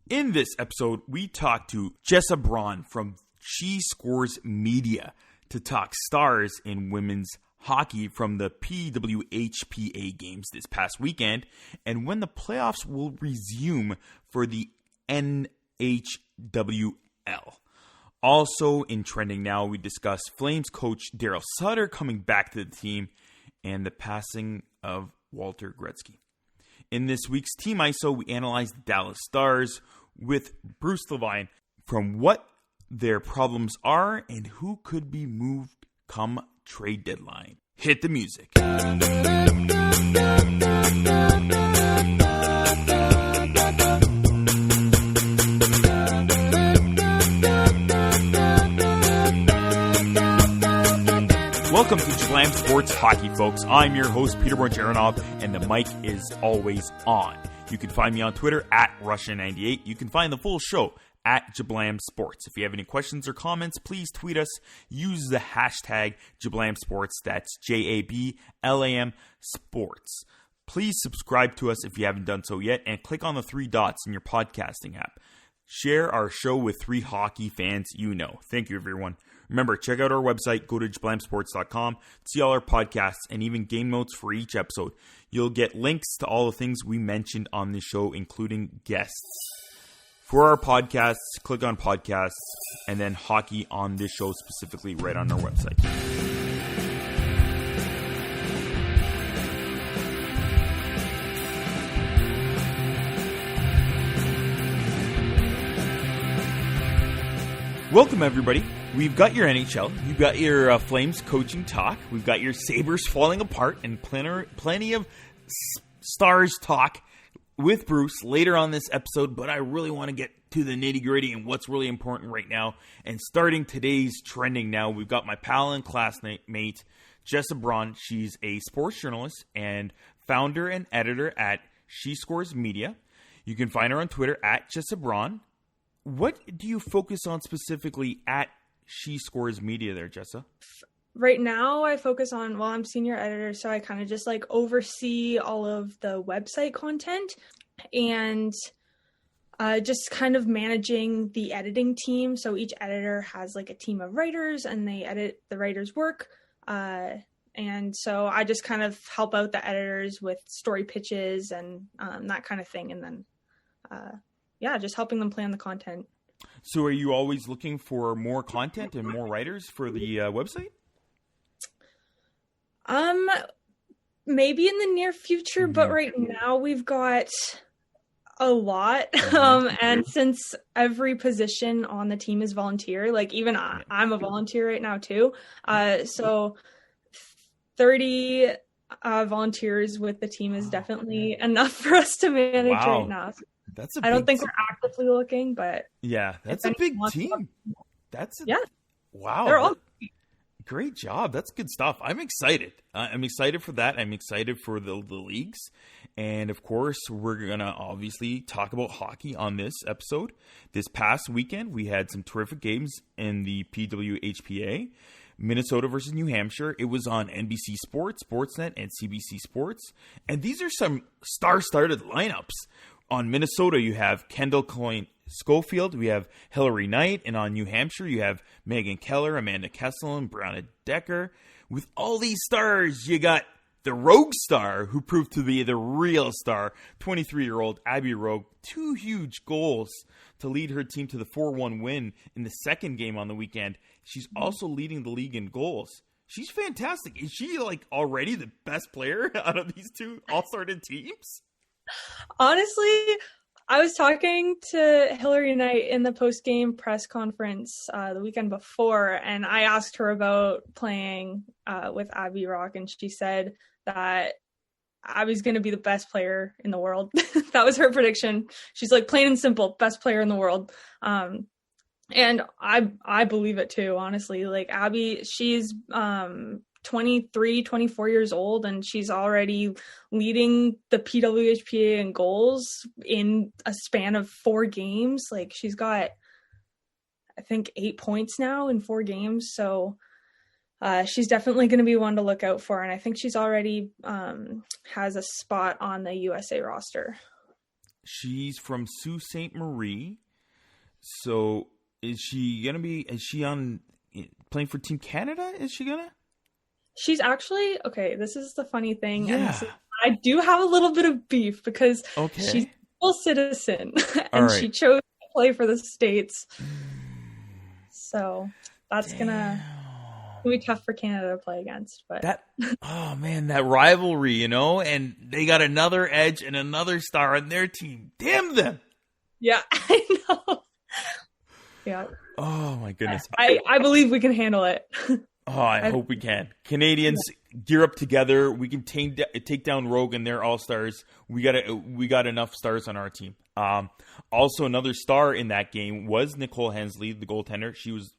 In this episode, we talk to Jessa Braun from She Scores Media to talk stars in women's hockey from the PWHPA games this past weekend and when the playoffs will resume for the NHWL. Also in trending now, we discuss Flames coach Darryl Sutter coming back to the team and the passing of Walter Gretzky. In this week's Team ISO, we analyze the Dallas Stars with Bruce LeVine from what their problems are and who could be moved come trade deadline. Hit the music. Welcome to Jablam Sports Hockey, folks. I'm your host, Peter Borjaranov, and the mic is always on. You can find me on Twitter at Russia98. You can find the full show at Jablam Sports. If you have any questions or comments, please tweet us. Use the hashtag Jablam Sports. That's JABLAM Sports. Please subscribe to us if you haven't done so yet, and click on the three dots in your podcasting app. Share our show with three hockey fans you know. Thank you, everyone. Remember, check out our website. Go to jablamsports.com. See all our podcasts and even game notes for each episode. You'll get links to all the things we mentioned on the show, including guests. For our podcasts, click on podcasts and then hockey on this show specifically right on our website. Welcome, everybody. We've got your NHL, you've got your Flames coaching talk, we've got your Sabres falling apart, and plenty of Stars talk with Bruce later on this episode, but I really want to get to the nitty-gritty and what's really important right now. And starting today's trending now, we've got my pal and classmate, Jessa Braun. She's a sports journalist and founder and editor at She Scores Media. You can find her on Twitter at Jessa Braun. What do you focus on specifically at She Scores Media there, Jessa? Right now I focus on, I'm senior editor, so I kind of just oversee all of the website content and just kind of managing the editing team. So each editor has a team of writers and they edit the writers' work. And so I just kind of help out the editors with story pitches and that kind of thing. And then, just helping them plan the content. So are you always looking for more content and more writers for the website? Maybe in the near future, but right now we've got a lot. And since every position on the team is volunteer, even I'm a volunteer right now too. So 30 volunteers with the team is definitely enough for us to manage right now. I don't think we're actively looking, but that's a big team. Wow. They're all great job. That's good stuff. I'm excited. I'm excited for that. I'm excited for the leagues. And of course, we're going to obviously talk about hockey on this episode. This past weekend, we had some terrific games in the PWHPA. Minnesota versus New Hampshire. It was on NBC Sports, Sportsnet, and CBC Sports. And these are some star-started lineups. On Minnesota, you have Kendall Coyne Schofield, we have Hillary Knight, and on New Hampshire, you have Megan Keller, Amanda Kessel, and Brianna Decker. With all these stars, you got the Roque Star, who proved to be the real star, 23-year-old Abby Roque, 2 huge goals to lead her team to the 4-1 win in the second game on the weekend. She's also leading the league in goals. She's fantastic. Is she already the best player out of these two all-started teams? Honestly, I was talking to Hillary Knight in the post-game press conference the weekend before, and I asked her about playing with Abby Roque, and she said that Abby's going to be the best player in the world. That was her prediction. She's plain and simple, best player in the world. And I believe it too, honestly. Abby, she's 23, 24 years old, and she's already leading the PWHPA in goals in a span of 4 games. She's got, I think, 8 points now in 4 games. So she's definitely going to be one to look out for. And I think she's already has a spot on the USA roster. She's from Sault Ste. Marie. So is she on playing for Team Canada? Is she gonna? She's actually, okay, this is the funny thing. Yeah. And I do have a little bit of beef because she's a full citizen and she chose to play for the States. So that's gonna be tough for Canada to play against. But that rivalry, and they got another edge and another star on their team. Damn them. Yeah, I know. Yeah. Oh my goodness. I believe we can handle it. Oh, I hope we can. Canadians gear up together. We can take down Rogue and their all-stars. We got enough stars on our team. Also, another star in that game was Nicole Hensley, the goaltender. She was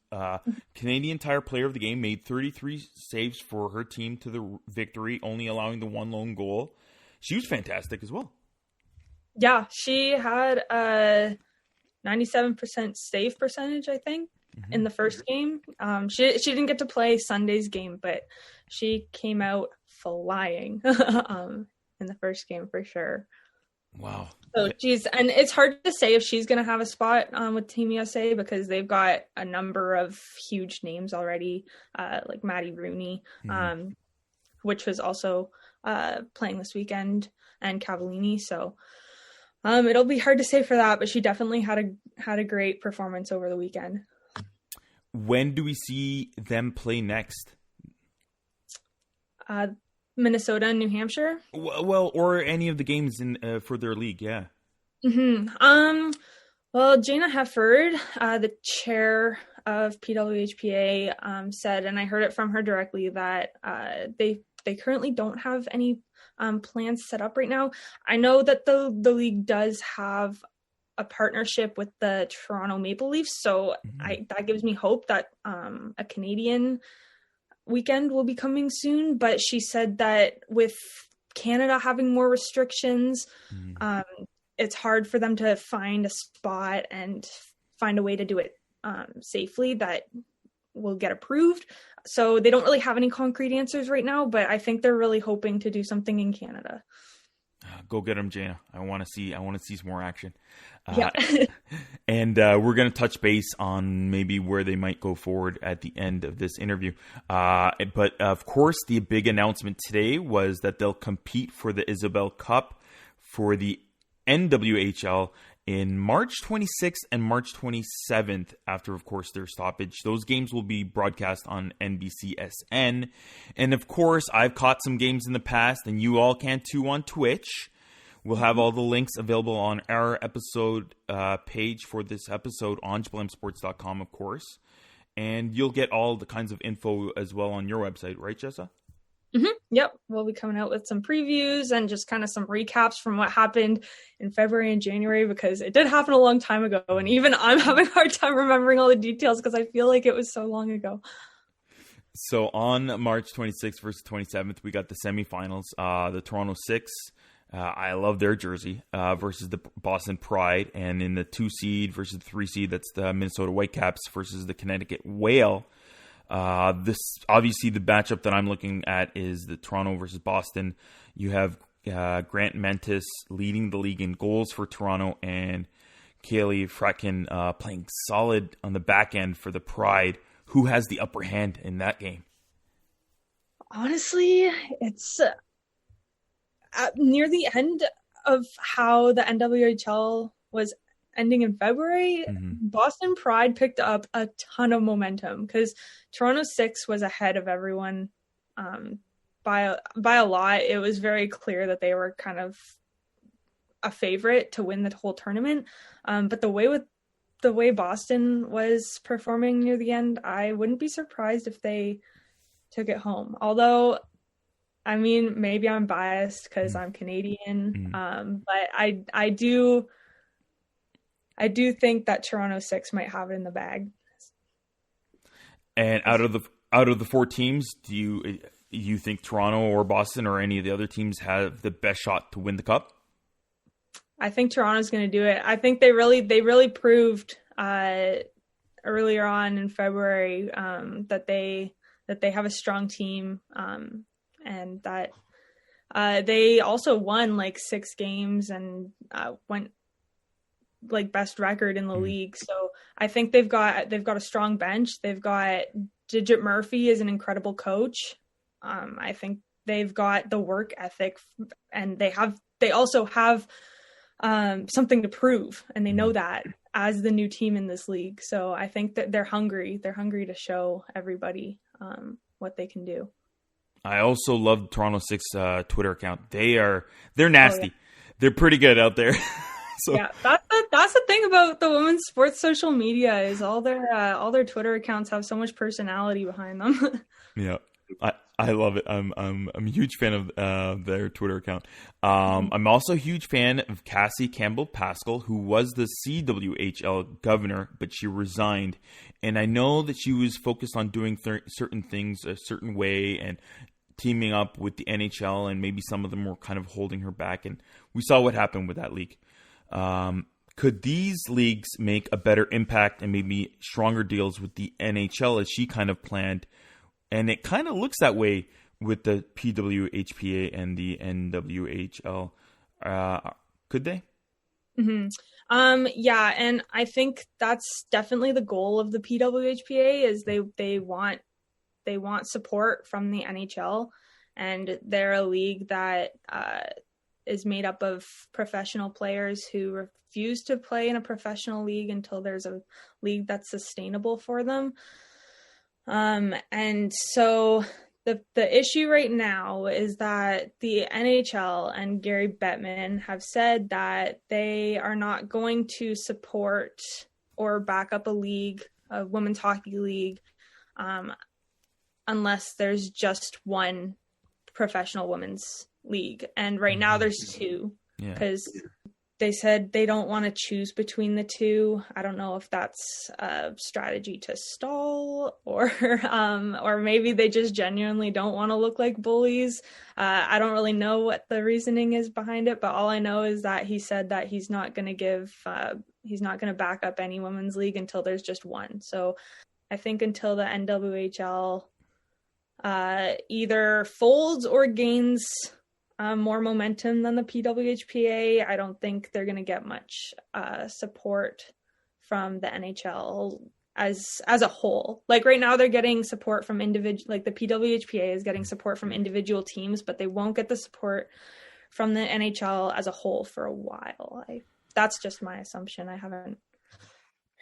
Canadian Tire Player of the Game, made 33 saves for her team to the victory, only allowing the one lone goal. She was fantastic as well. Yeah, she had a 97% save percentage, I think. In the first game. She didn't get to play Sunday's game, but she came out flying in the first game for sure. Wow. So and it's hard to say if she's going to have a spot with Team USA because they've got a number of huge names already, like Maddie Rooney, which was also playing this weekend, and Cavallini. So it'll be hard to say for that, but she definitely had a great performance over the weekend. When do we see them play next? Minnesota and New Hampshire. Well, or any of the games for their league, yeah. Well, Jana Hefford, the chair of PWHPA, said, and I heard it from her directly, that they currently don't have any plans set up right now. I know that the league does have a partnership with the Toronto Maple Leafs, so that gives me hope that a Canadian weekend will be coming soon. But she said that with Canada having more restrictions, it's hard for them to find a spot and find a way to do it safely that will get approved. So they don't really have any concrete answers right now, but I think they're really hoping to do something in Canada. Go get them, Jana. I want to see some more action. Yeah. And we're going to touch base on maybe where they might go forward at the end of this interview. But of course, the big announcement today was that they'll compete for the Isabel Cup for the NWHL in March 26th and March 27th after, of course, their stoppage. Those games will be broadcast on NBCSN. And, of course, I've caught some games in the past, and you all can too on Twitch. We'll have all the links available on our episode page for this episode on JBLMSports.com, of course. And you'll get all the kinds of info as well on your website, right, Jessa? Yep. We'll be coming out with some previews and just kind of some recaps from what happened in February and January, because it did happen a long time ago. And even I'm having a hard time remembering all the details because I feel like it was so long ago. So on March 26th versus 27th, we got the semifinals. The Toronto Six, I love their jersey, versus the Boston Pride. And in the 2 seed versus the 3 seed, that's the Minnesota Whitecaps versus the Connecticut Whale. This obviously the matchup that I'm looking at is the Toronto versus Boston. You have Grant Mentis leading the league in goals for Toronto, and Kaylee Fratkin playing solid on the back end for the Pride. Who has the upper hand in that game? Honestly, it's near the end of how the NWHL was ending in February. Boston Pride picked up a ton of momentum because Toronto Six was ahead of everyone by a lot. It was very clear that they were kind of a favorite to win the whole tournament. But the way Boston was performing near the end, I wouldn't be surprised if they took it home. Although, I mean, maybe I'm biased because I'm Canadian, but I do think that Toronto Six might have it in the bag. And out of the 4 teams, do you think Toronto or Boston or any of the other teams have the best shot to win the cup? I think Toronto's going to do it. I think they really proved earlier on in February that they have a strong team, and that they also won like 6 games and went like best record in the league. So I think they've got a strong bench. They've got Digit Murphy is an incredible coach. I think they've got the work ethic, and they also have something to prove, and they know that as the new team in this league. So I think that they're hungry. They're hungry to show everybody what they can do. I also love Toronto 6 Twitter account. They're nasty. Oh, yeah. They're pretty good out there. So yeah, that's the thing about the women's sports social media is all their Twitter accounts have so much personality behind them. Yeah, I love it. I'm a huge fan of their Twitter account. I'm also a huge fan of Cassie Campbell Pascal, who was the CWHL governor, but she resigned. And I know that she was focused on doing certain things a certain way and teaming up with the NHL, and maybe some of them were kind of holding her back. And we saw what happened with that league. Could these leagues make a better impact and maybe stronger deals with the NHL as she kind of planned? And it kind of looks that way with the PWHPA and the NWHL. Could they? Mm-hmm. Yeah, and I think that's definitely the goal of the PWHPA is they want support from the NHL, and they're a league that is made up of professional players who refuse to play in a professional league until there's a league that's sustainable for them. And so the issue right now is that the NHL and Gary Bettman have said that they are not going to support or back up a women's hockey league, unless there's just one professional women's league. And right now there's two, because they said they don't want to choose between the two. I don't know if that's a strategy to stall or maybe they just genuinely don't want to look like bullies. I don't really know what the reasoning is behind it, but all I know is that he said that he's not going to back up any women's league until there's just one. So I think until the NWHL either folds or gains more momentum than the PWHPA, I don't think they're going to get much support from the NHL as a whole. Like right now, they're getting support from like the PWHPA is getting support from individual teams, but they won't get the support from the NHL as a whole for a while. That's just my assumption. I haven't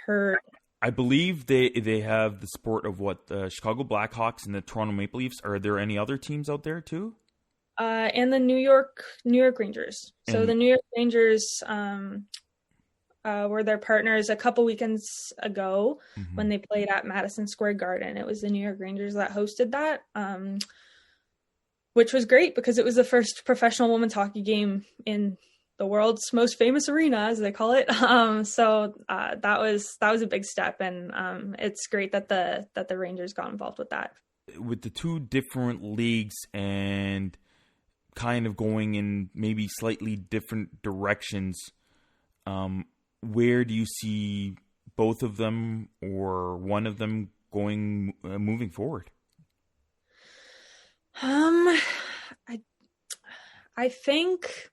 heard. I believe they have the support of the Chicago Blackhawks and the Toronto Maple Leafs. Are there any other teams out there too? And the New York Rangers. So the New York Rangers were their partners a couple weekends ago when they played at Madison Square Garden. It was the New York Rangers that hosted that, which was great because it was the first professional women's hockey game in the world's most famous arena, as they call it. So that was a big step, and it's great that the Rangers got involved with that. With the two different leagues and kind of going in maybe slightly different directions, where do you see both of them or one of them moving forward? I think,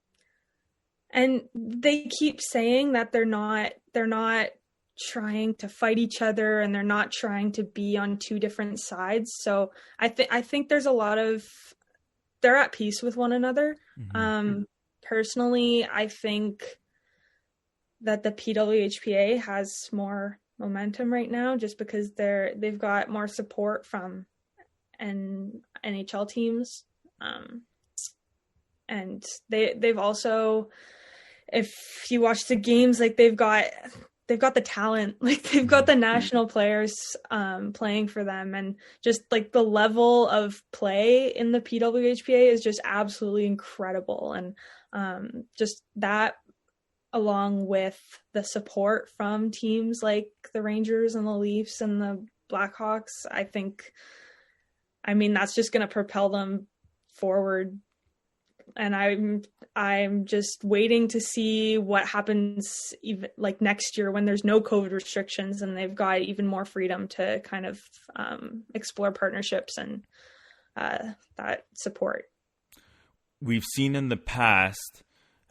and they keep saying that they're not trying to fight each other and they're not trying to be on two different sides. So I think there's a lot of, they're at peace with one another. Personally, I think that the PWHPA has more momentum right now just because they've got more support from NHL teams. And they've also, if you watch the games, like they've got the talent, like they've got the national players playing for them, and just like the level of play in the PWHPA is just absolutely incredible. And just that, along with the support from teams like the Rangers and the Leafs and the Blackhawks, I mean, that's just going to propel them forward. And I'm just waiting to see what happens even like next year when there's no COVID restrictions and they've got even more freedom to kind of explore partnerships and that support. We've seen in the past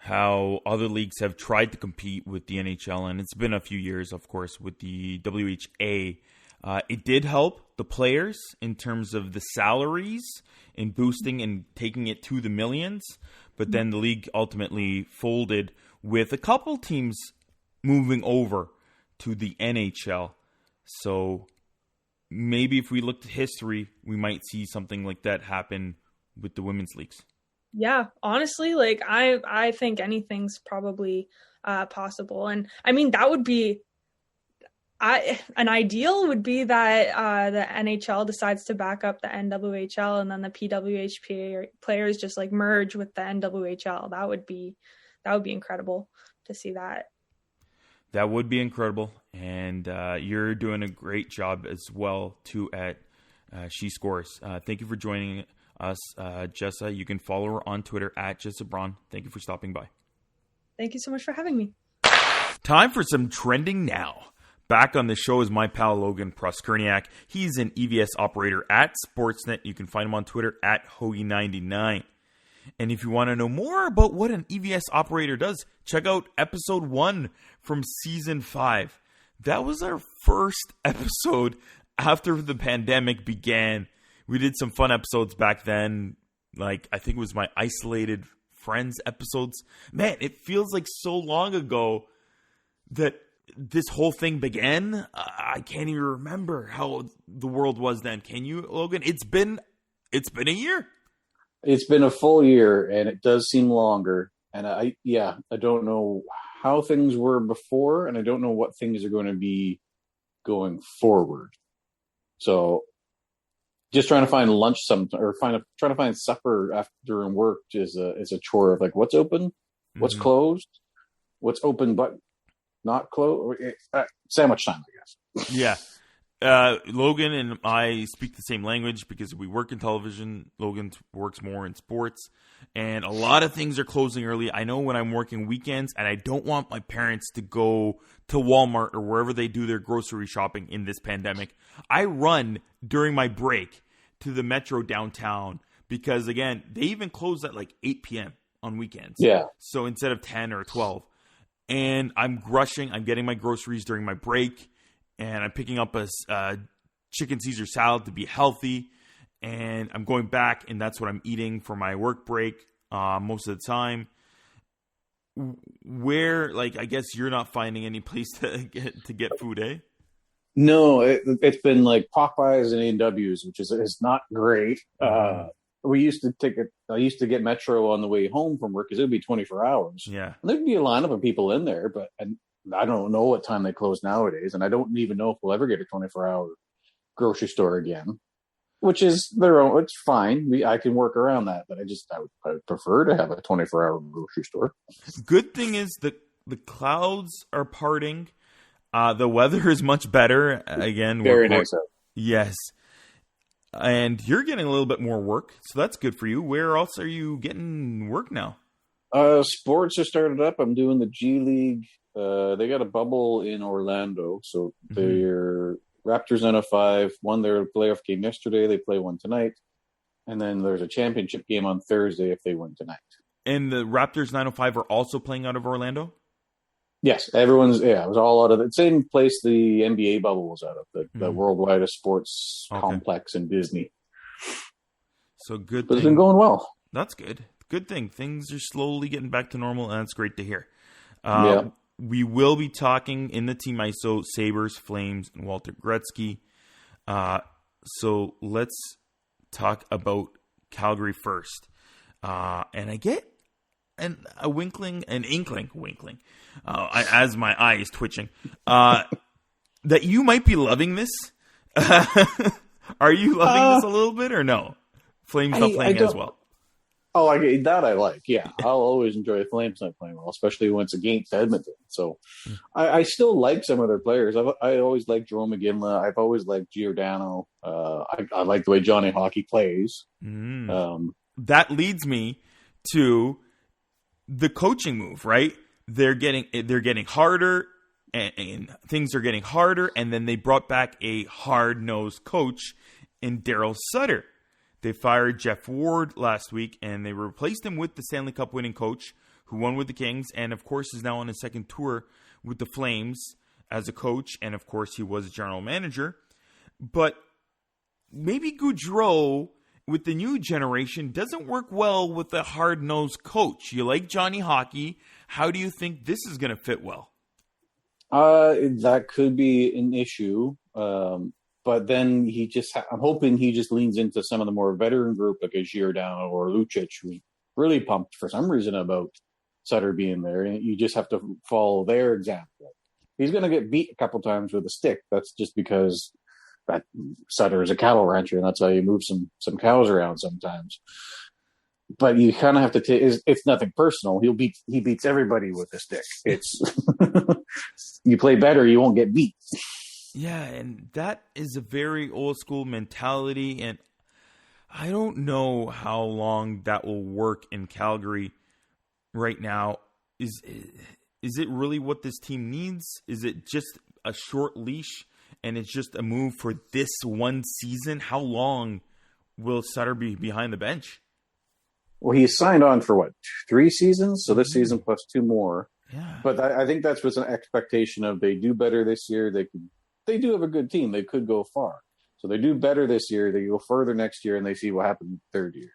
how other leagues have tried to compete with the NHL, and it's been a few years, of course, with the WHA. It did help the players in terms of the salaries in boosting and taking it to the millions, but then the league ultimately folded with a couple teams moving over to the NHL. So maybe if we looked at history, we might see something like that happen with the women's leagues. Yeah, honestly, like I think anything's probably possible. And I mean, that would be an ideal would be that the NHL decides to back up the NWHL, and then the PWHPA players just like merge with the NWHL. That would be incredible to see that. That would be incredible. And you're doing a great job as well, too, at She Scores. Thank you for joining us, Jessa. You can follow her on Twitter at Jessa Braun. Thank you for stopping by. Thank you so much for having me. Time for some trending now. Back on the show is my pal Logan Proskurniak. He's an EVS operator at Sportsnet. You can find him on Twitter at Hoagie99. And if you want to know more about what an EVS operator does, check out episode 1 from season 5. That was our first episode after the pandemic began. We did some fun episodes back then. Like, I think it was my Isolated Friends episodes. Man, it feels like so long ago that this whole thing began. I can't even remember how the world was then. Can you, Logan? It's been a year. It's been a full year, and it does seem longer. And I don't know how things were before, and I don't know what things are going to be going forward. So, just trying to find lunch trying to find supper after work is a chore of like what's open, what's closed, what's open but not closed. Sandwich time, I guess. Yeah. Logan and I speak the same language because we work in television. Logan works more in sports, and a lot of things are closing early. I know when I'm working weekends, and I don't want my parents to go to Walmart or wherever they do their grocery shopping in this pandemic. I run during my break to the Metro downtown because, again, they even close at like 8 p.m. on weekends. Yeah. So instead of 10 or 12. And I'm rushing. I'm getting my groceries during my break. And I'm picking up a chicken Caesar salad to be healthy. And I'm going back, and that's what I'm eating for my work break most of the time. Where, like, I guess you're not finding any place to get food, eh? No, it's been like Popeyes and A&W's, which is not great. I used to get Metro on the way home from work because it would be 24 hours. Yeah. And there'd be a lineup of people in there, but I don't know what time they close nowadays, and I don't even know if we'll ever get a 24-hour grocery store again, which is their own. It's fine. I can work around that, but I would prefer to have a 24-hour grocery store. Good thing is the clouds are parting. The weather is much better. Again, very nice out. Yes. And you're getting a little bit more work, so that's good for you. Where else are you getting work now? Sports are started up. I'm doing the G League. They got a bubble in Orlando, so they're Raptors 905 won their playoff game yesterday. They play one tonight, and then there's a championship game on Thursday if they win tonight. And the Raptors 905 are also playing out of Orlando? Yes, it was all out of the same place the NBA bubble was out of, the worldwide sports complex in Disney. So good. But it's been going well. That's good. Good thing. Things are slowly getting back to normal, and that's great to hear. We will be talking in the Team ISO, Sabres, Flames, and Walter Gretzky. So let's talk about Calgary first. And I get an inkling, as my eye is twitching, that you might be loving this. Are you loving this a little bit or no? Flames not playing as well. Oh, I like. Yeah, I'll always enjoy the Flames not playing well, especially when it's against Edmonton. So I still like some of their players. I always liked Jerome McGinley. I've always liked Giordano. I like the way Johnny Hockey plays. That leads me to the coaching move, right? They're getting harder, and things are getting harder, and then they brought back a hard-nosed coach in Darryl Sutter. They fired Jeff Ward last week, and they replaced him with the Stanley Cup winning coach, who won with the Kings, and of course is now on his second tour with the Flames as a coach, and of course he was a general manager. But maybe Gaudreau, with the new generation, doesn't work well with a hard-nosed coach. You like Johnny Hockey. How do you think this is going to fit well? That could be an issue. But then I'm hoping he just leans into some of the more veteran group, like a Giordano or Lucic, who's really pumped for some reason about Sutter being there. And you just have to follow their example. He's going to get beat a couple times with a stick. That's just because that Sutter is a cattle rancher, and that's how you move some cows around sometimes. But you kind of have to take. It's nothing personal. He beats everybody with a stick. It's you play better, you won't get beat. Yeah, and that is a very old school mentality, and I don't know how long that will work in Calgary right now. Is it really what this team needs? Is it just a short leash, and it's just a move for this one season? How long will Sutter be behind the bench? Well, he's signed on for 3 seasons? So this season plus 2 more. Yeah. But I think that's what's an expectation of they do better this year. They do have a good team. They could go far. So they do better this year. They go further next year, and they see what happens third year.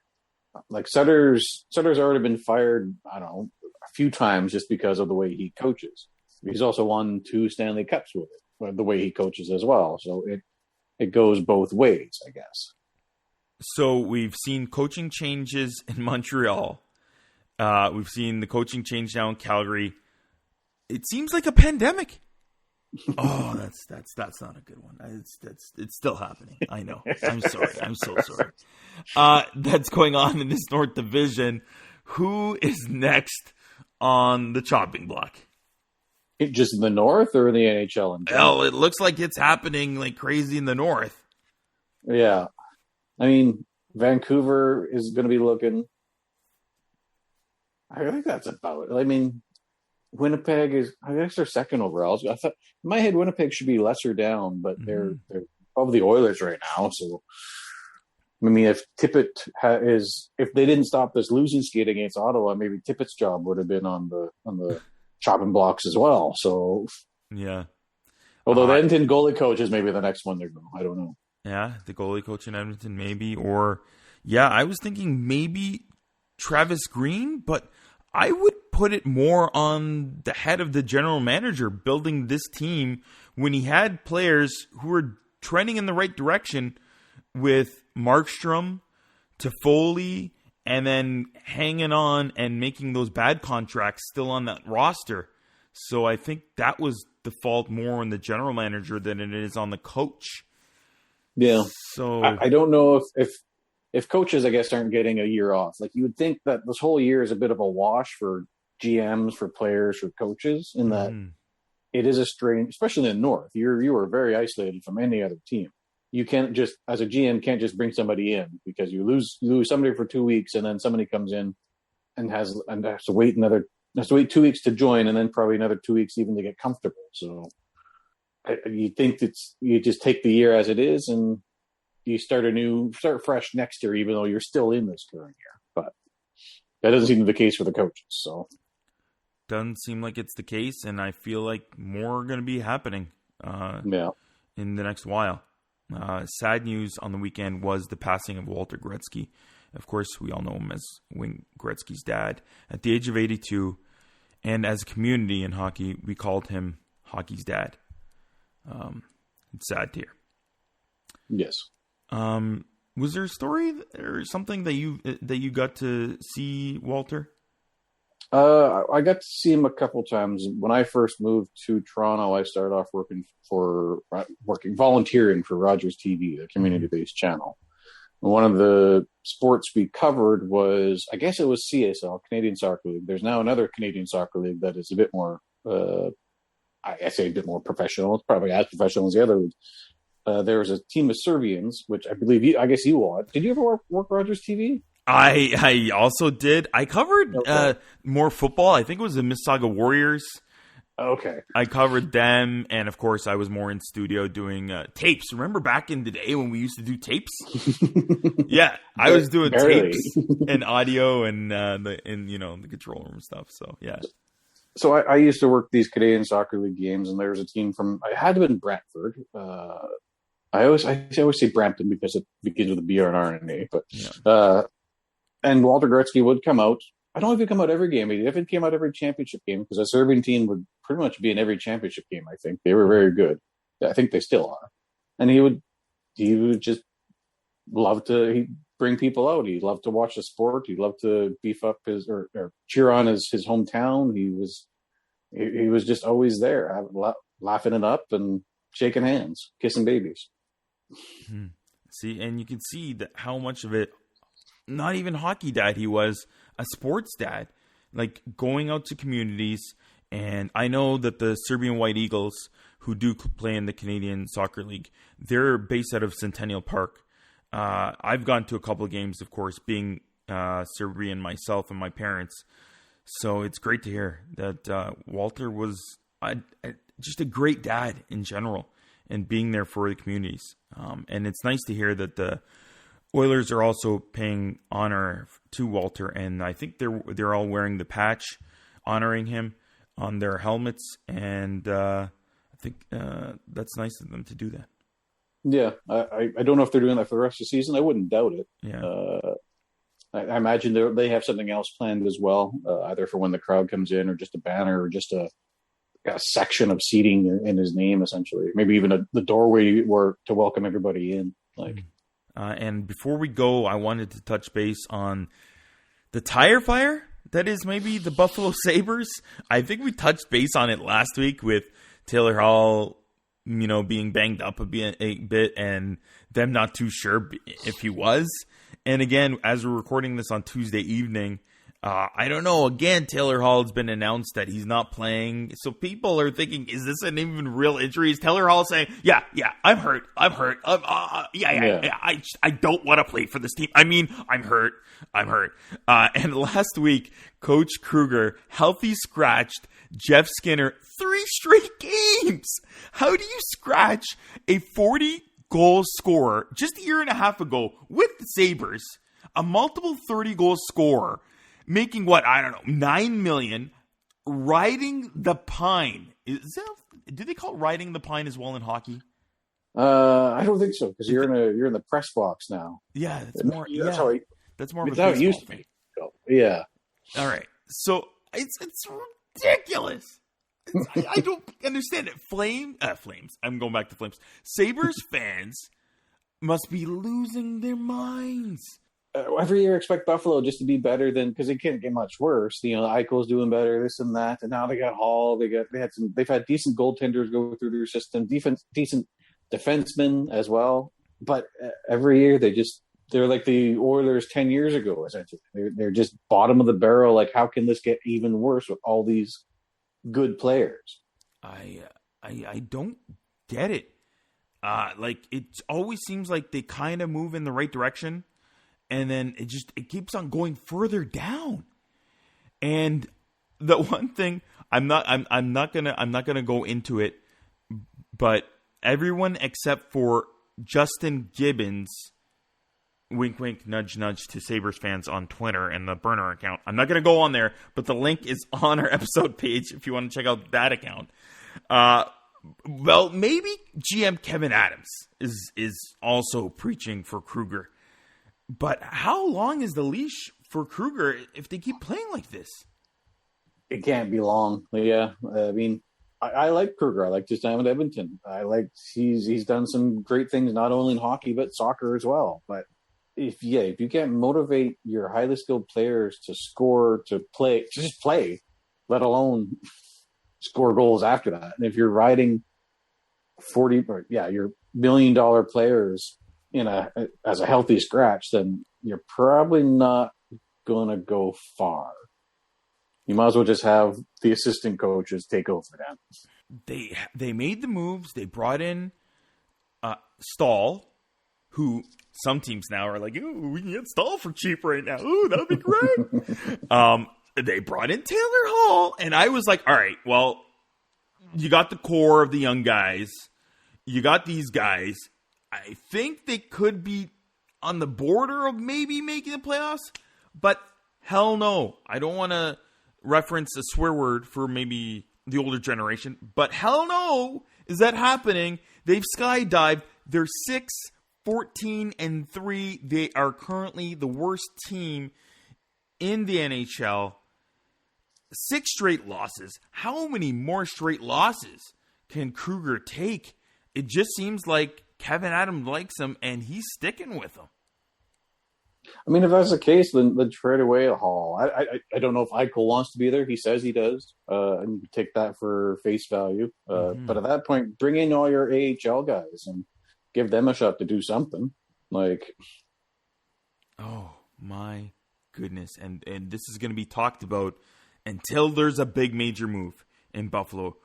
Like Sutter's already been fired, I don't know, a few times just because of the way he coaches. He's also won 2 Stanley Cups with it, the way he coaches as well. So it goes both ways, I guess. So we've seen coaching changes in Montreal. We've seen the coaching change now in Calgary. It seems like a pandemic. Oh, that's not a good one. It's still happening. I know. I'm sorry. I'm so sorry. That's going on in this North Division. Who is next on the chopping block? Just in the North or in the NHL? Well, it looks like it's happening like crazy in the North. Yeah. I mean, Vancouver is going to be looking. I think that's about it. I mean, Winnipeg is, I guess they're second overall. I thought in my head Winnipeg should be lesser down, but they're above the Oilers right now. So, I mean, if Tippett if they didn't stop this losing skid against Ottawa, maybe Tippett's job would have been on the chopping blocks as well. So, yeah. Although the Edmonton goalie coach is maybe the next one they're going. I don't know. Yeah, the goalie coach in Edmonton, maybe. Or, yeah, I was thinking maybe Travis Green, but I would put it more on the head of the general manager building this team when he had players who were trending in the right direction with Markstrom, Toffoli, and then hanging on and making those bad contracts still on that roster. So I think that was the fault more on the general manager than it is on the coach. Yeah. So I don't know if coaches, I guess, aren't getting a year off. Like you would think that this whole year is a bit of a wash for GMs, for players, for coaches, in that it is a strange, especially in the North. You are very isolated from any other team. You can't just, as a GM, can't just bring somebody in because you lose somebody for 2 weeks, and then somebody comes in and has to wait 2 weeks to join, and then probably another 2 weeks even to get comfortable. So you think you just take the year as it is, and you start fresh next year, even though you're still in this current year. But that doesn't seem to be the case for the coaches. So doesn't seem like it's the case, and I feel like more are going to be happening in the next while. Sad news on the weekend was the passing of Walter Gretzky. Of course, we all know him as Wayne Gretzky's dad. At the age of 82, and as a community in hockey, we called him Hockey's dad. It's sad to hear. Yes. Was there a story or something that you got to see Walter? I got to see him a couple times. When I first moved to Toronto, I started off volunteering for Rogers TV, the community-based channel. And one of the sports we covered was, I guess it was CSL, Canadian Soccer League. There's now another Canadian Soccer League that is a bit more, I say a bit more professional. It's probably as professional as the other league. There was a team of Serbians, which I believe I guess you watched. Did you ever work Rogers TV? I also did. I covered more football. I think it was the Mississauga Warriors Okay. I covered them, and of course, I was more in studio doing tapes. Remember back in the day when we used to do tapes? Yeah, I was doing tapes and audio and the control room stuff. So yeah. So I used to work these Canadian Soccer League games, and there was a team from I had to have been Brantford. I always say Brampton because it begins with a B or an R and an A. But Yeah. And Walter Gretzky would come out. I don't know if he'd come out every game. If it came out every championship game, because a Serbian team would pretty much be in every championship game. I think they were very good. I think they still are. And he would just love to. He'd bring people out. He loved to watch the sport. He loved to beef up or cheer on his hometown. He was just always there, laughing it up and shaking hands, kissing babies. See, and you can see that how much of it, not even hockey dad, he was a sports dad, like going out to communities. And I know that the Serbian White Eagles, who do play in the Canadian Soccer League, they're based out of Centennial Park. I've gone to a couple of games, of course, being Serbian myself and my parents. So it's great to hear that Walter was just a great dad in general and being there for the communities. And it's nice to hear that the Oilers are also paying honor to Walter, and I think they're all wearing the patch honoring him on their helmets, and I think that's nice of them to do that. Yeah, I don't know if they're doing that for the rest of the season. I wouldn't doubt it. Yeah, I imagine they have something else planned as well, either for when the crowd comes in, or just a banner, or just a section of seating in his name, essentially. Maybe even the doorway to welcome everybody in, like. And before we go, I wanted to touch base on the tire fire that is maybe the Buffalo Sabres. I think we touched base on it last week with Taylor Hall, being banged up a bit and them not too sure if he was. And again, as we're recording this on Tuesday evening, I don't know. Again, Taylor Hall has been announced that he's not playing. So people are thinking, is this an even real injury? Is Taylor Hall saying, yeah, I'm hurt. I don't want to play for this team. I mean, I'm hurt. And last week, Coach Kruger, healthy scratched Jeff Skinner 3 straight games. How do you scratch a 40-goal scorer just a year and a half ago with the Sabres, a multiple 30-goal scorer, making what, I don't know, $9 million, riding the pine? Do they call it riding the pine as well in hockey? I don't think so, because you're in the press box now. Yeah, that's more. That's more of a how it used to be. Yeah. All right. So it's ridiculous. I don't understand it. Flames. I'm going back to Flames. Sabres fans must be losing their minds. Every year, expect Buffalo just to be better than, because it can't get much worse. Eichel's doing better, this and that, and now they got Hall. They've had decent goaltenders go through their system, decent defensemen as well. But every year they're like the Oilers 10 years ago. Essentially, they're just bottom of the barrel. Like, how can this get even worse with all these good players? I don't get it. Like, it always seems like they kind of move in the right direction, and then it keeps on going further down. And the one thing I'm not gonna go into it, but everyone except for Justin Gibbons, wink wink, nudge nudge to Sabres fans on Twitter and the burner account. I'm not gonna go on there, but the link is on our episode page if you want to check out that account. Well, maybe GM Kevin Adams is also preaching for Kruger. But how long is the leash for Kruger if they keep playing like this? It can't be long. Yeah, I mean, I like Kruger. I like his time at Edmonton. He's done some great things, not only in hockey but soccer as well. But if you can't motivate your highly skilled players to score, to just play, let alone score goals after that, and if you're riding your $1 million players as a healthy scratch, then you're probably not going to go far. You might as well just have the assistant coaches take over them. They made the moves. They brought in Stahl, who some teams now are like, ooh, we can get Stahl for cheap right now. Ooh, that'd be great. They brought in Taylor Hall, and I was like, all right, well, you got the core of the young guys. You got these guys. I think they could be on the border of maybe making the playoffs, but hell no. I don't want to reference a swear word for maybe the older generation, but hell no is that happening. They've skydived. They're 6-14-3. They are currently the worst team in the NHL. 6 straight losses. How many more straight losses can Kruger take? It just seems like Kevin Adams likes him, and he's sticking with him. I mean, if that's the case, then trade away Hall. I don't know if Eichel wants to be there. He says he does, and you take that for face value. But at that point, bring in all your AHL guys and give them a shot to do something. Like, oh my goodness! And this is going to be talked about until there's a big major move in Buffalo.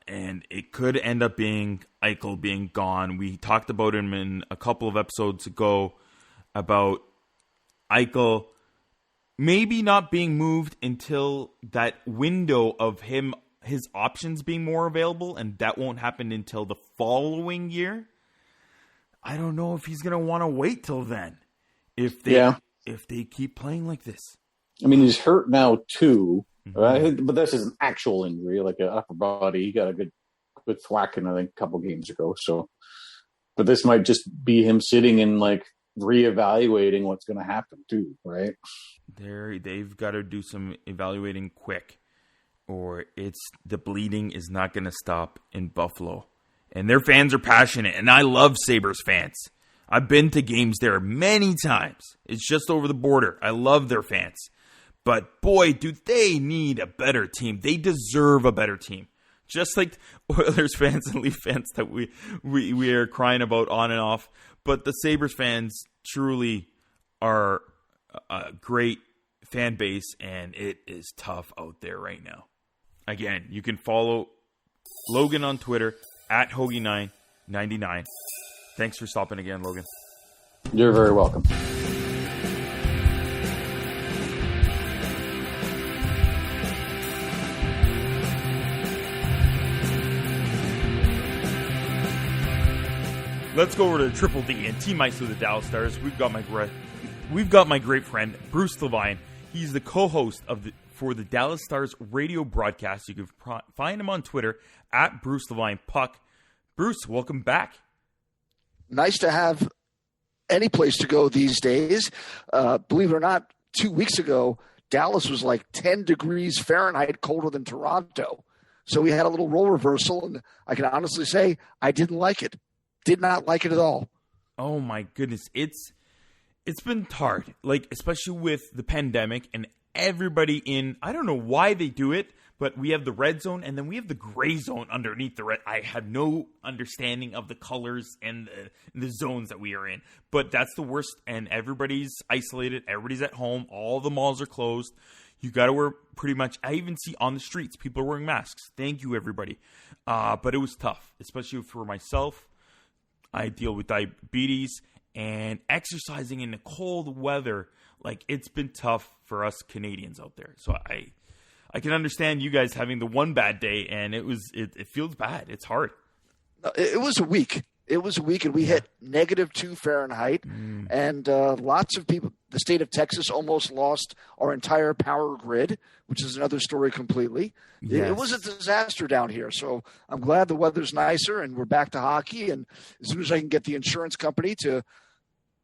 And it could end up being Eichel being gone. We talked about him in a couple of episodes ago about Eichel maybe not being moved until that window of his options being more available, and that won't happen until the following year. I don't know if he's going to want to wait till then if they keep playing like this. I mean, he's hurt now too, right? But this is an actual injury, like an upper body. He got a good thwacking, I think, a couple games ago. So, but this might just be him sitting and like reevaluating what's going to happen too, right? They've got to do some evaluating quick, or the bleeding is not going to stop in Buffalo. And their fans are passionate, and I love Sabres fans. I've been to games there many times. It's just over the border. I love their fans. But boy, do they need a better team. They deserve a better team. Just like Oilers fans and Leaf fans that we are crying about on and off. But the Sabres fans truly are a great fan base, and it is tough out there right now. Again, you can follow Logan on Twitter at Hoagie999. Thanks for stopping again, Logan. You're very welcome. Let's go over to Triple D and Team Ice with the Dallas Stars. We've got my great friend Bruce LeVine. He's the co-host for the Dallas Stars radio broadcast. You can find him on Twitter at Bruce LeVine Puck. Bruce, welcome back. Nice to have any place to go these days. Believe it or not, 2 weeks ago, Dallas was like 10 degrees Fahrenheit colder than Toronto. So we had a little role reversal, and I can honestly say I didn't like it. Did not like it at all. Oh my goodness. It's been hard, like especially with the pandemic and everybody I don't know why they do it, but we have the red zone and then we have the gray zone underneath the red. I have no understanding of the colors and the zones that we are in, but that's the worst. And everybody's isolated. Everybody's at home. All the malls are closed. You got to wear pretty much, I even see on the streets, people are wearing masks. Thank you, everybody. But it was tough, especially for myself. I deal with diabetes and exercising in the cold weather. Like, it's been tough for us Canadians out there. So I can understand you guys having the one bad day, and it feels bad. It's hard. It was a week. It was a week, and we hit -2 Fahrenheit, and lots of people. The state of Texas almost lost our entire power grid, which is another story completely. Yes. It was a disaster down here, so I'm glad the weather's nicer, and we're back to hockey. And as soon as I can get the insurance company to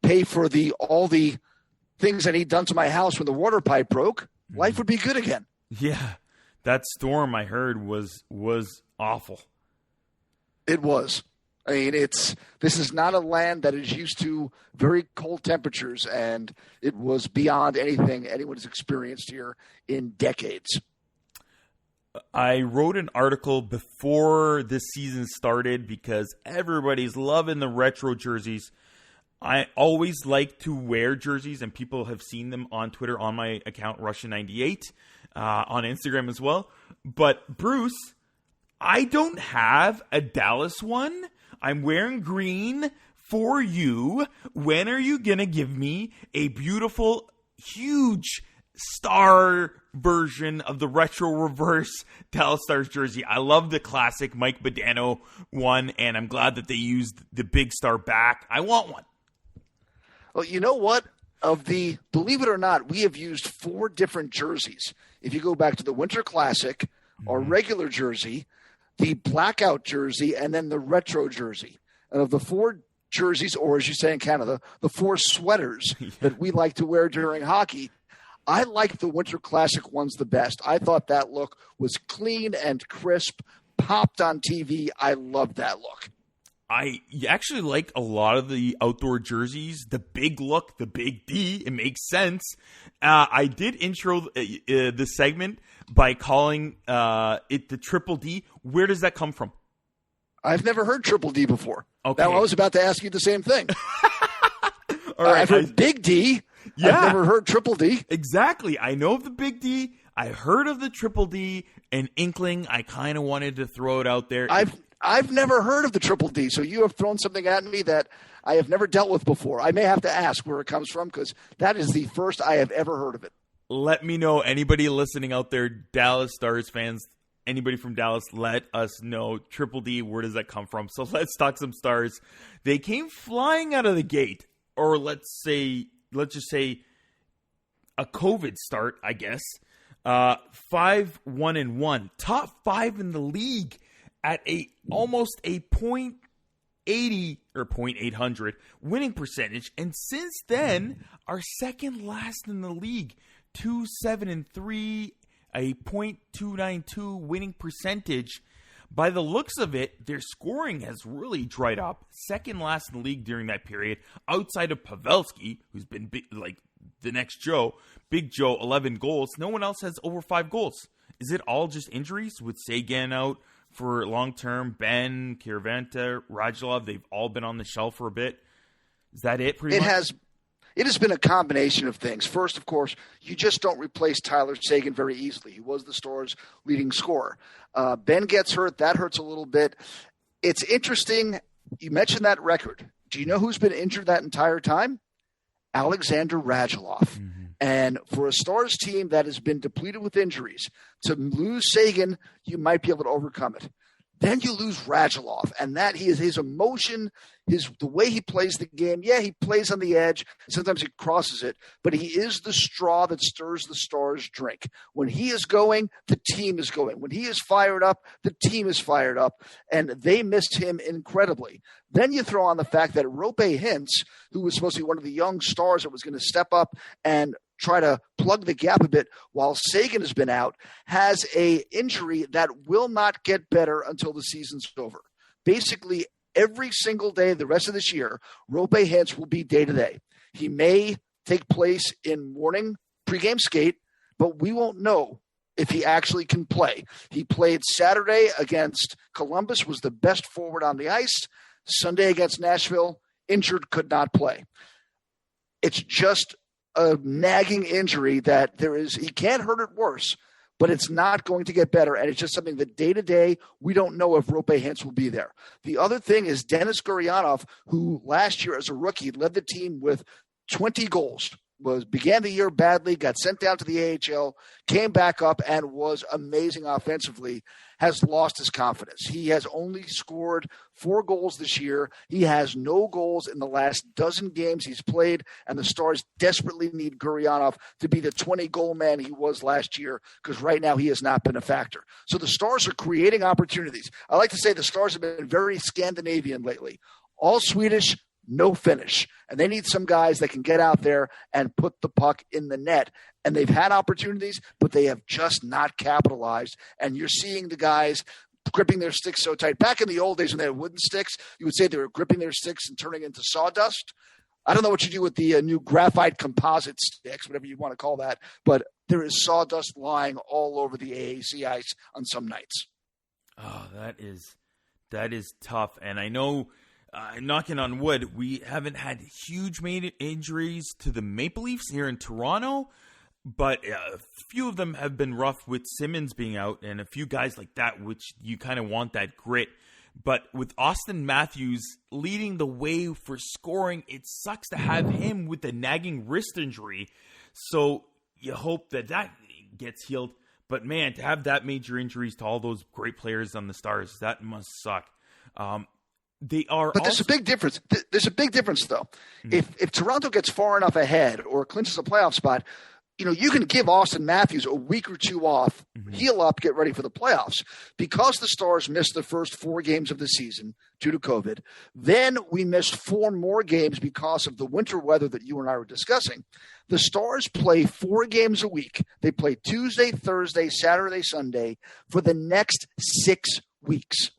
pay for all the things I need done to my house when the water pipe broke, life would be good again. Yeah, that storm I heard was awful. It was. I mean, this is not a land that is used to very cold temperatures, and it was beyond anything anyone has experienced here in decades. I wrote an article before this season started because everybody's loving the retro jerseys. I always like to wear jerseys, and people have seen them on Twitter on my account, Russian98, on Instagram as well. But, Bruce, I don't have a Dallas one. I'm wearing green for you. When are you going to give me a beautiful, huge star version of the retro reverse Dallas Stars jersey. I love the classic Mike Modano one, and I'm glad that they used the big star back. I want one. Well, you know what? Believe it or not, we have used 4 different jerseys. If you go back to the Winter Classic, our regular jersey, the blackout jersey, and then the retro jersey. And of the 4 jerseys, or as you say in Canada, the 4 sweaters that we like to wear during hockey, I like the Winter Classic ones the best. I thought that look was clean and crisp, popped on TV. I loved that look. I actually like a lot of the outdoor jerseys, the big look, the big D. It makes sense. I did intro the segment by calling it the Triple D. Where does that come from? I've never heard Triple D before. Okay. Now, I was about to ask you the same thing. All right. I've heard Big D. Yeah. I've never heard Triple D. Exactly. I know of the Big D. I heard of the Triple D. An inkling. I kind of wanted to throw it out there. I've never heard of the Triple D, so you have thrown something at me that I have never dealt with before. I may have to ask where it comes from because that is the first I have ever heard of it. Let me know, anybody listening out there, Dallas Stars fans, anybody from Dallas, let us know. Triple D, where does that come from? So let's talk some Stars. They came flying out of the gate, or let's just say a COVID start, I guess. 5-1-1, top 5 in the league at almost a .80 or .800 winning percentage, and since then are second last in the league, 2-7-3, a .292 winning percentage. By the looks of it, their scoring has really dried up. Second last in the league during that period, outside of Pavelski, who's been like the next Joe, Big Joe, 11 goals. No one else has over 5 goals. Is it all just injuries with Sagan out for long-term? Ben, Kiravanta, Radulov, they've all been on the shelf for a bit. Is that it pretty much? It has been a combination of things. First, of course, you just don't replace Tyler Sagan very easily. He was the Stars' leading scorer. Ben gets hurt. That hurts a little bit. It's interesting. You mentioned that record. Do you know who's been injured that entire time? Alexander Radulov. Mm-hmm. And for a Stars team that has been depleted with injuries, to lose Sagan, you might be able to overcome it. Then you lose Radulov, and that his emotion, the way he plays the game. Yeah, he plays on the edge. Sometimes he crosses it, but he is the straw that stirs the Stars' drink. When he is going, the team is going. When he is fired up, the team is fired up, and they missed him incredibly. Then you throw on the fact that Roque Hintz, who was supposed to be one of the young stars that was going to step up and try to plug the gap a bit while Sagan has been out, has a injury that will not get better until the season's over. Basically, every single day the rest of this year, Roque Hintz will be day-to-day. He may take place in morning pregame skate, but we won't know if he actually can play. He played Saturday against Columbus, was the best forward on the ice. Sunday against Nashville, injured, could not play. It's just a nagging injury that he can't hurt it worse, but it's not going to get better. And it's just something that day to day, we don't know if Roque Hintz will be there. The other thing is Denis Gurianov, who last year as a rookie led the team with 20 goals, began the year badly, got sent down to the AHL, came back up and was amazing offensively, has lost his confidence. He has only scored 4 goals this year. He has no goals in the last dozen games he's played, and the Stars desperately need Gurianov to be the 20-goal man he was last year, because right now he has not been a factor. So the Stars are creating opportunities. I like to say the Stars have been very Scandinavian lately. All Swedish, no finish. And they need some guys that can get out there and put the puck in the net. And they've had opportunities, but they have just not capitalized. And you're seeing the guys gripping their sticks so tight. Back in the old days when they had wooden sticks, you would say they were gripping their sticks and turning into sawdust. I don't know what you do with the new graphite composite sticks, whatever you want to call that, but there is sawdust lying all over the AAC ice on some nights. Oh, that is tough. And I know, knocking on wood, we haven't had huge injuries to the Maple Leafs here in Toronto, but a few of them have been rough with Simmons being out and a few guys like that, which you kind of want that grit. But with Austin Matthews leading the way for scoring, it sucks to have him with a nagging wrist injury. So you hope that gets healed. But, man, to have that major injuries to all those great players on the Stars, that must suck. They are But there's a big difference. There's a big difference, though. Mm-hmm. If Toronto gets far enough ahead or clinches a playoff spot, you can give Austin Matthews a week or two off, heal up, get ready for the playoffs. Because the Stars missed the first 4 games of the season due to COVID, then we missed 4 more games because of the winter weather that you and I were discussing. The Stars play 4 games a week. They play Tuesday, Thursday, Saturday, Sunday for the next 6 weeks.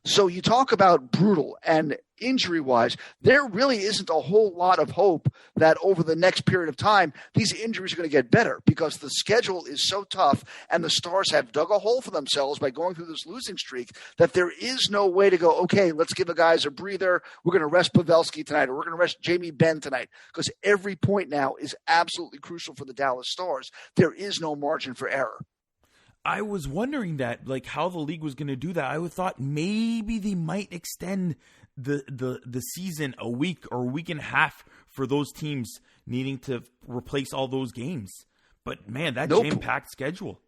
So you talk about brutal and injury-wise, there really isn't a whole lot of hope that over the next period of time, these injuries are going to get better because the schedule is so tough and the Stars have dug a hole for themselves by going through this losing streak that there is no way to go, okay, let's give the guys a breather. We're going to rest Pavelski tonight, or we're going to rest Jamie Benn tonight, because every point now is absolutely crucial for the Dallas Stars. There is no margin for error. I was wondering that, like, how the league was going to do that. I would thought maybe they might extend the season a week or a week and a half for those teams needing to replace all those games. But, man, that jam-packed schedule.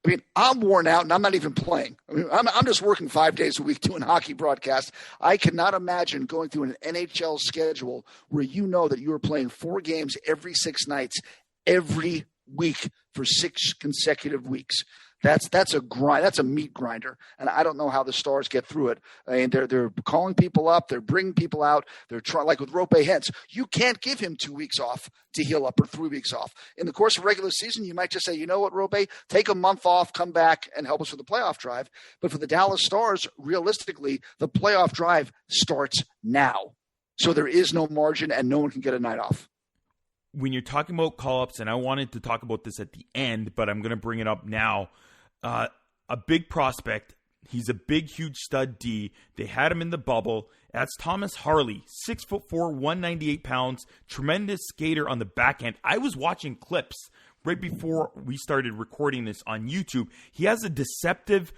I mean, I'm worn out, and I'm not even playing. I mean, I'm just working 5 days a week doing hockey broadcasts. I cannot imagine going through an NHL schedule where you know that you are playing 4 games every 6 nights every week for 6 consecutive weeks. That's a grind. That's a meat grinder, and I don't know how the Stars get through it. I mean, they're calling people up, they're bringing people out. They're trying, like with Roque Star. You can't give him 2 weeks off to heal up or 3 weeks off. In the course of regular season, you might just say, you know what, Roque, take a month off, come back, and help us with the playoff drive. But for the Dallas Stars, realistically, the playoff drive starts now, so there is no margin, and no one can get a night off. When you're talking about call-ups, and I wanted to talk about this at the end, but I'm going to bring it up now. A big prospect. He's a big, huge stud D. They had him in the bubble. That's Thomas Harley, 6'4", 198 pounds, tremendous skater on the back end. I was watching clips right before we started recording this on YouTube. He has a deceptive,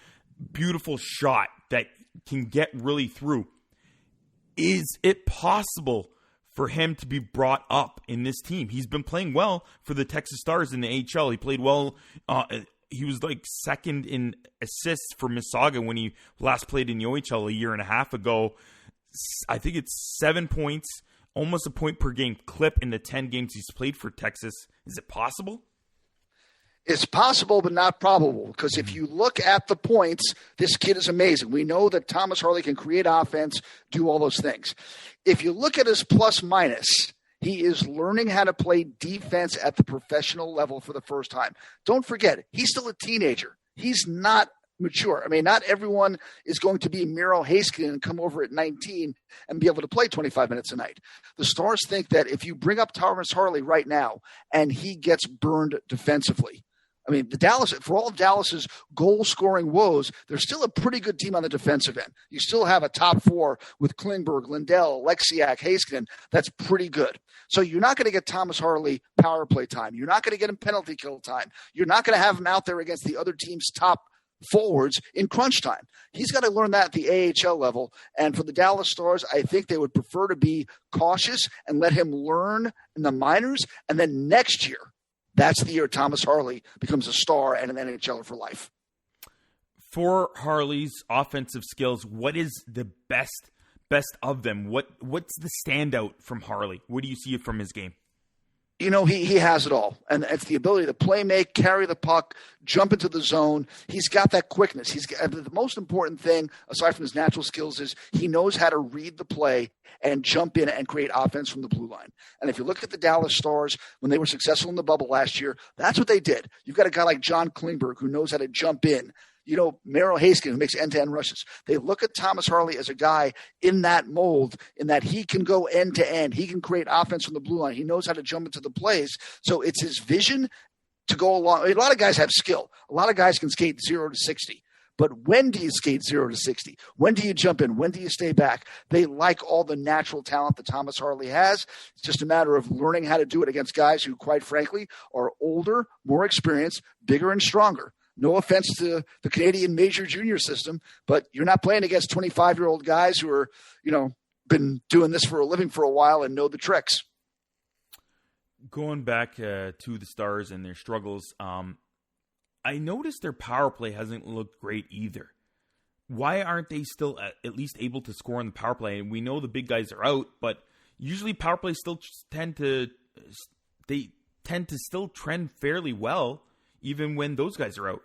beautiful shot that can get really through. Is it possible for him to be brought up in this team? He's been playing well for the Texas Stars in the AHL. He played well. He was like second in assists for Mississauga when he last played in the OHL a year and a half ago. I think it's 7 points, almost a point per game clip in the 10 games he's played for Texas. Is it possible? It's possible, but not probable, because if you look at the points, this kid is amazing. We know that Thomas Harley can create offense, do all those things. If you look at his plus-minus, he is learning how to play defense at the professional level for the first time. Don't forget, he's still a teenager. He's not mature. I mean, not everyone is going to be Miro Heiskanen and come over at 19 and be able to play 25 minutes a night. The Stars think that if you bring up Thomas Harley right now and he gets burned defensively, I mean, for all of Dallas's goal-scoring woes, they're still a pretty good team on the defensive end. You still have a top 4 with Klingberg, Lindell, Alexiak, Heiskanen. That's pretty good. So you're not going to get Thomas Harley power play time. You're not going to get him penalty kill time. You're not going to have him out there against the other team's top forwards in crunch time. He's got to learn that at the AHL level. And for the Dallas Stars, I think they would prefer to be cautious and let him learn in the minors. And then next year, that's the year Thomas Harley becomes a star and an NHLer for life. For Harley's offensive skills, what is the best of them? What's the standout from Harley? What do you see from his game? You know, he has it all. And it's the ability to play make, carry the puck, jump into the zone. He's got that quickness. The most important thing, aside from his natural skills, is he knows how to read the play and jump in and create offense from the blue line. And if you look at the Dallas Stars, when they were successful in the bubble last year, that's what they did. You've got a guy like John Klingberg who knows how to jump in. You know, Miro Heiskanen, who makes end-to-end rushes. They look at Thomas Harley as a guy in that mold, in that he can go end-to-end. He can create offense from the blue line. He knows how to jump into the plays. So it's his vision to go along. I mean, a lot of guys have skill. A lot of guys can skate 0 to 60. But when do you skate 0 to 60? When do you jump in? When do you stay back? They like all the natural talent that Thomas Harley has. It's just a matter of learning how to do it against guys who, quite frankly, are older, more experienced, bigger, and stronger. No offense to the Canadian major junior system, but you're not playing against 25-year-old guys who are, been doing this for a living for a while and know the tricks. going back to the Stars and their struggles, I noticed their power play hasn't looked great either. Why aren't they still at least able to score on the power play? And we know the big guys are out, but usually power plays still tend to still trend fairly well, even when those guys are out.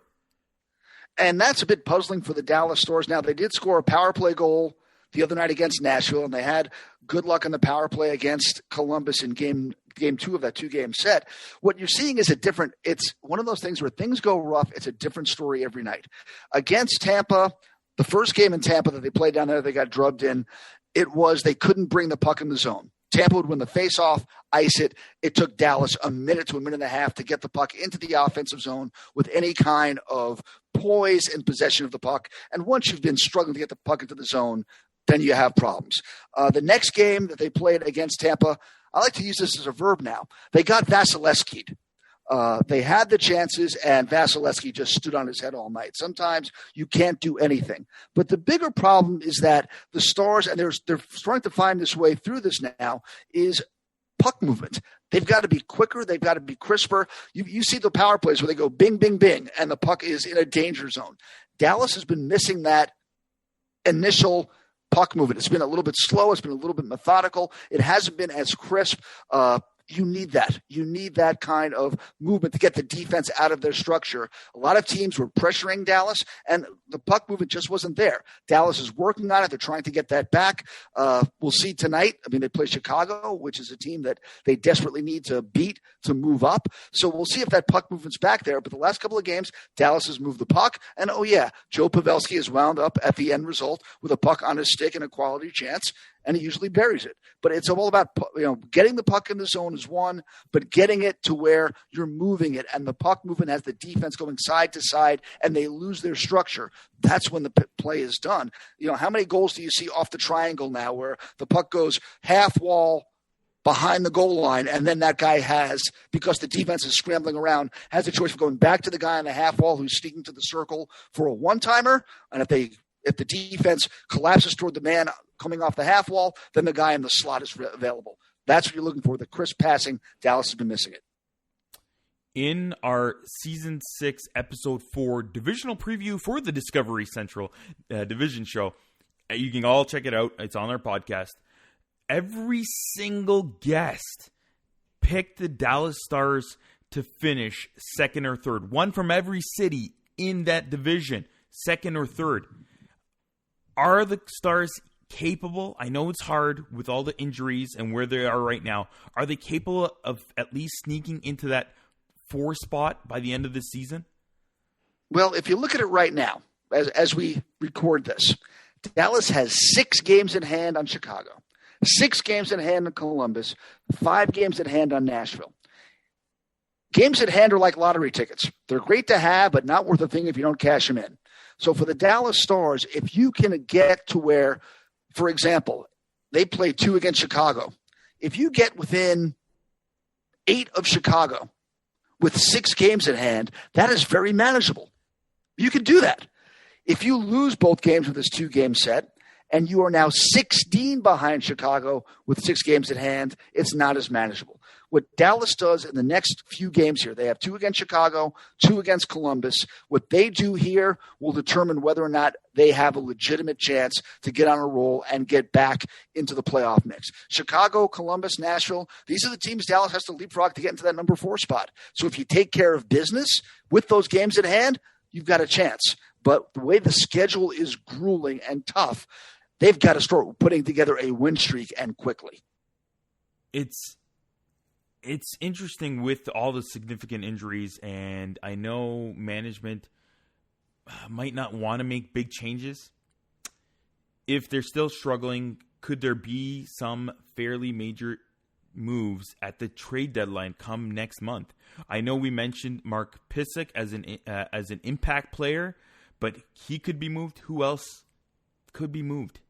And that's a bit puzzling for the Dallas Stars. Now, they did score a power play goal the other night against Nashville, and they had good luck on the power play against Columbus in game 2 of that 2-game set. What you're seeing is it's one of those things where things go rough. It's a different story every night. Against Tampa, the first game in Tampa that they played down there, they got drubbed in. It was they couldn't bring the puck in the zone. Tampa would win the faceoff, ice it. It took Dallas a minute to a minute and a half to get the puck into the offensive zone with any kind of poise and possession of the puck. And once you've been struggling to get the puck into the zone, then you have problems. The next game that they played against Tampa, I like to use this as a verb now. They got Vasilevski'd. They had the chances, and Vasilevskiy just stood on his head all night. Sometimes you can't do anything. But the bigger problem is that the Stars, and they're starting to find this way through this now, is puck movement. They've got to be quicker. They've got to be crisper. You see the power plays where they go bing, bing, bing, and the puck is in a danger zone. Dallas has been missing that initial puck movement. It's been a little bit slow. It's been a little bit methodical. It hasn't been as crisp. You need that. You need that kind of movement to get the defense out of their structure. A lot of teams were pressuring Dallas, and the puck movement just wasn't there. Dallas is working on it. They're trying to get that back. We'll see tonight. I mean, they play Chicago, which is a team that they desperately need to beat to move up. So we'll see if that puck movement's back there. But the last couple of games, Dallas has moved the puck. And, oh, yeah, Joe Pavelski has wound up at the end result with a puck on his stick and a quality chance. And he usually buries it. But it's all about, getting the puck in the zone is one, but getting it to where you're moving it, and the puck movement has the defense going side to side, and they lose their structure. That's when the play is done. How many goals do you see off the triangle now where the puck goes half wall behind the goal line, and then that guy has, because the defense is scrambling around, has a choice of going back to the guy on the half wall who's sneaking to the circle for a one-timer, and if the defense collapses toward the man coming off the half wall, then the guy in the slot is available. That's what you're looking for, the crisp passing. Dallas has been missing it. In our Season 6, Episode 4 divisional preview for the Discovery Central division show, you can all check it out. It's on our podcast. Every single guest picked the Dallas Stars to finish second or third. One from every city in that division, second or third. Are the Stars capable? I know it's hard with all the injuries and where they are right now. Are they capable of at least sneaking into that 4 spot by the end of the season? Well, if you look at it right now, as we record this, Dallas has 6 games in hand on Chicago, 6 games in hand on Columbus, 5 games in hand on Nashville. Games at hand are like lottery tickets. They're great to have, but not worth a thing if you don't cash them in. So for the Dallas Stars, if you can get to where, for example, they play 2 against Chicago. If you get within 8 of Chicago with 6 games at hand, that is very manageable. You can do that. If you lose both games with this 2-game set and you are now 16 behind Chicago with 6 games at hand, it's not as manageable. What Dallas does in the next few games here, they have 2 against Chicago, 2 against Columbus. What they do here will determine whether or not they have a legitimate chance to get on a roll and get back into the playoff mix. Chicago, Columbus, Nashville, these are the teams Dallas has to leapfrog to get into that number 4 spot. So if you take care of business with those games at hand, you've got a chance. But the way the schedule is grueling and tough, they've got to start putting together a win streak, and quickly. It's interesting with all the significant injuries, and I know management might not want to make big changes. If they're still struggling, could there be some fairly major moves at the trade deadline come next month? I know we mentioned Mark Pysyk as an impact player, but he could be moved. Who else could be moved?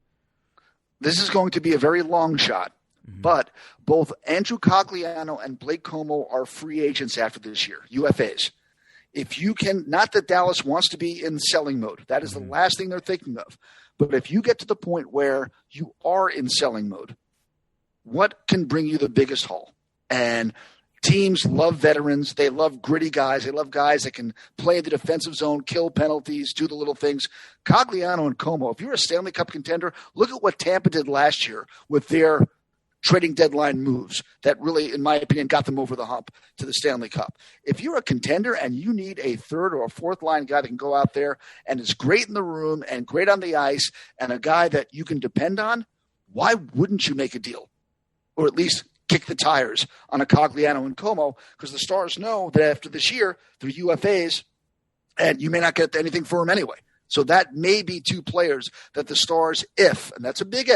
This is going to be a very long shot. But both Andrew Cogliano and Blake Como are free agents after this year, UFAs. If you can, not that Dallas wants to be in selling mode. That is the last thing they're thinking of. But if you get to the point where you are in selling mode, what can bring you the biggest haul? And Teams love veterans. They love gritty guys. They love guys that can play in the defensive zone, kill penalties, do the little things. Cogliano and Como, if you're a Stanley Cup contender, look at what Tampa did last year with their trading deadline moves that really, in my opinion, got them over the hump to the Stanley Cup. If you're a contender and you need a third or a fourth line guy that can go out there and is great in the room and great on the ice and a guy that you can depend on, why wouldn't you make a deal? Or at least kick the tires on a Cogliano and Como, because the Stars know that after this year, they're UFAs, and you may not get anything for them anyway. So that may be two players that the Stars, and that's a big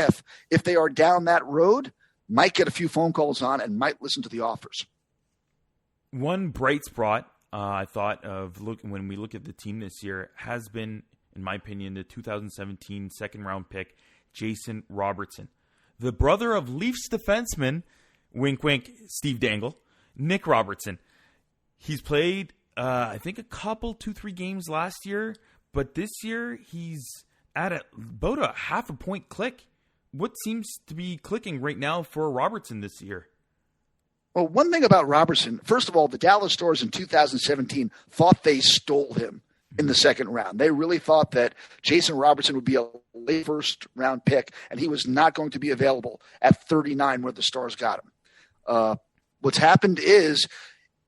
if they are down that road, might get a few phone calls on and might listen to the offers. One bright spot I thought of when we look at the team this year has been, in my opinion, the 2017 second-round pick, Jason Robertson. The brother of Leafs defenseman, wink, wink, Steve Dangle, Nick Robertson. He's played, I think, a couple, 2-3 games last year, but this year he's at about a half a point click. What seems to be clicking right now for Robertson this year? Well, one thing about Robertson, first of all, the Dallas Stars in 2017 thought they stole him in the second round. They really thought that Jason Robertson would be a late first-round pick, and he was not going to be available at 39 where the Stars got him. What's happened is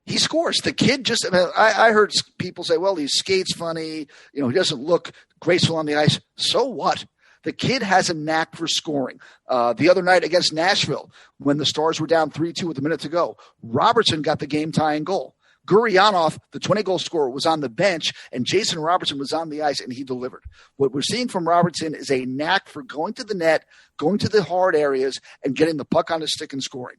he scores. The kid I heard people say, well, he skates funny. He doesn't look graceful on the ice. So what? The kid has a knack for scoring. The other night against Nashville, when the Stars were down 3-2 with a minute to go, Robertson got the game-tying goal. Gurianov, the 20-goal scorer, was on the bench, and Jason Robertson was on the ice, and he delivered. What we're seeing from Robertson is a knack for going to the net, going to the hard areas, and getting the puck on his stick and scoring.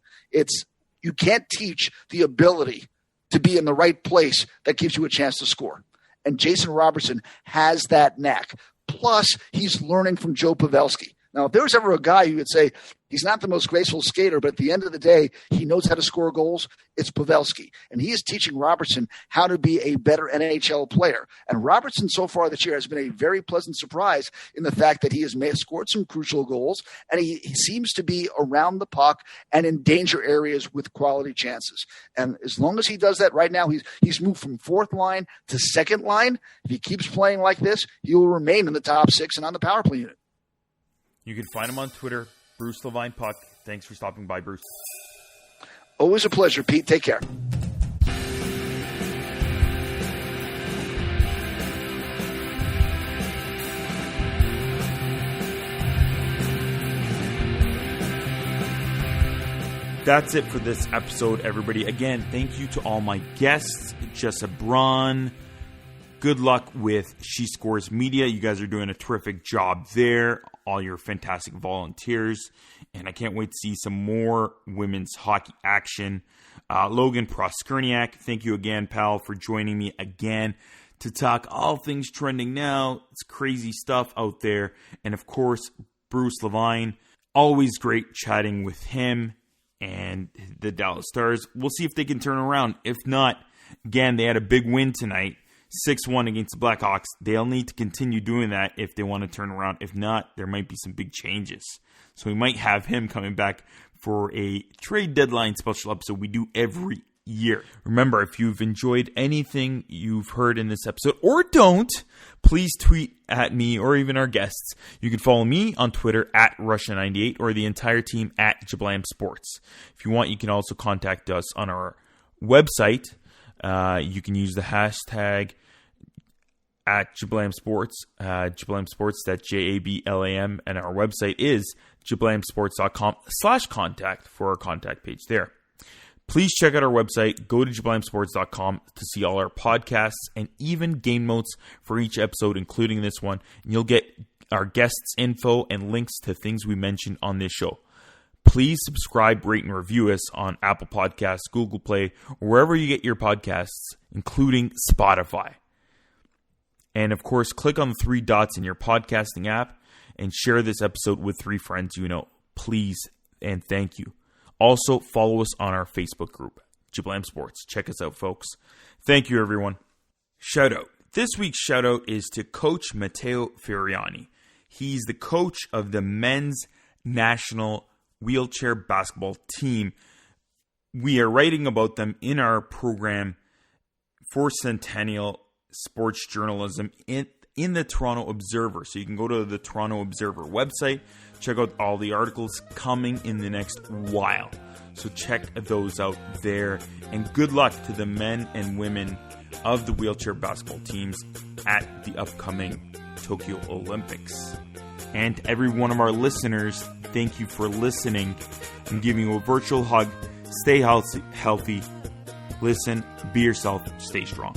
You can't teach the ability to be in the right place that gives you a chance to score. And Jason Robertson has that knack. Plus, he's learning from Joe Pavelski. Now, if there was ever a guy you would say he's not the most graceful skater, but at the end of the day, he knows how to score goals, it's Pavelski. And he is teaching Robertson how to be a better NHL player. And Robertson so far this year has been a very pleasant surprise in the fact that he has scored some crucial goals, and he seems to be around the puck and in danger areas with quality chances. And as long as he does that right now, he's moved from fourth line to second line. If he keeps playing like this, he will remain in the top six and on the power play unit. You can find him on Twitter, Bruce LeVine Puck. Thanks for stopping by, Bruce. Always a pleasure, Pete. Take care. That's it for this episode, everybody. Again, thank you to all my guests, Jessa Braun. Good luck with She Scores Media. You guys are doing a terrific job there. All your fantastic volunteers. And I can't wait to see some more women's hockey action. Logan Proskurniak, thank you again, pal, for joining me again to talk all things trending now. It's crazy stuff out there. And of course, Bruce LeVine. Always great chatting with him and the Dallas Stars. We'll see if they can turn around. If not, again, they had a big win tonight. 6-1 against the Blackhawks. They'll need to continue doing that if they want to turn around. If not, there might be some big changes. So we might have him coming back for a trade deadline special episode we do every year. Remember, if you've enjoyed anything you've heard in this episode, or don't, please tweet at me or even our guests. You can follow me on Twitter at Russia98 or the entire team at Jablam Sports. If you want, you can also contact us on our website. You can use the hashtag at Jablam Sports, Jablam Sports, that's JABLAM, and our website is jablamsports.com/contact for our contact page there. Please check out our website, go to jablamsports.com to see all our podcasts and even game notes for each episode, including this one. And you'll get our guests' info and links to things we mentioned on this show. Please subscribe, rate, and review us on Apple Podcasts, Google Play, or wherever you get your podcasts, including Spotify. And of course, click on the 3 dots in your podcasting app and share this episode with 3 friends you know. Please and thank you. Also, follow us on our Facebook group, Jablam Sports. Check us out, folks. Thank you, everyone. Shout out. This week's shout out is to Coach Matteo Fioriani. He's the coach of the men's national wheelchair basketball team. we are writing about them in our program for Centennial Sports Journalism in the Toronto Observer. So you can go to the Toronto Observer website, check out all the articles coming in the next while. So check those out there. And good luck to the men and women of the wheelchair basketball teams at the upcoming Tokyo Olympics. And to every one of our listeners, thank you for listening. I'm giving you a virtual hug. Stay healthy. Listen, be yourself, stay strong.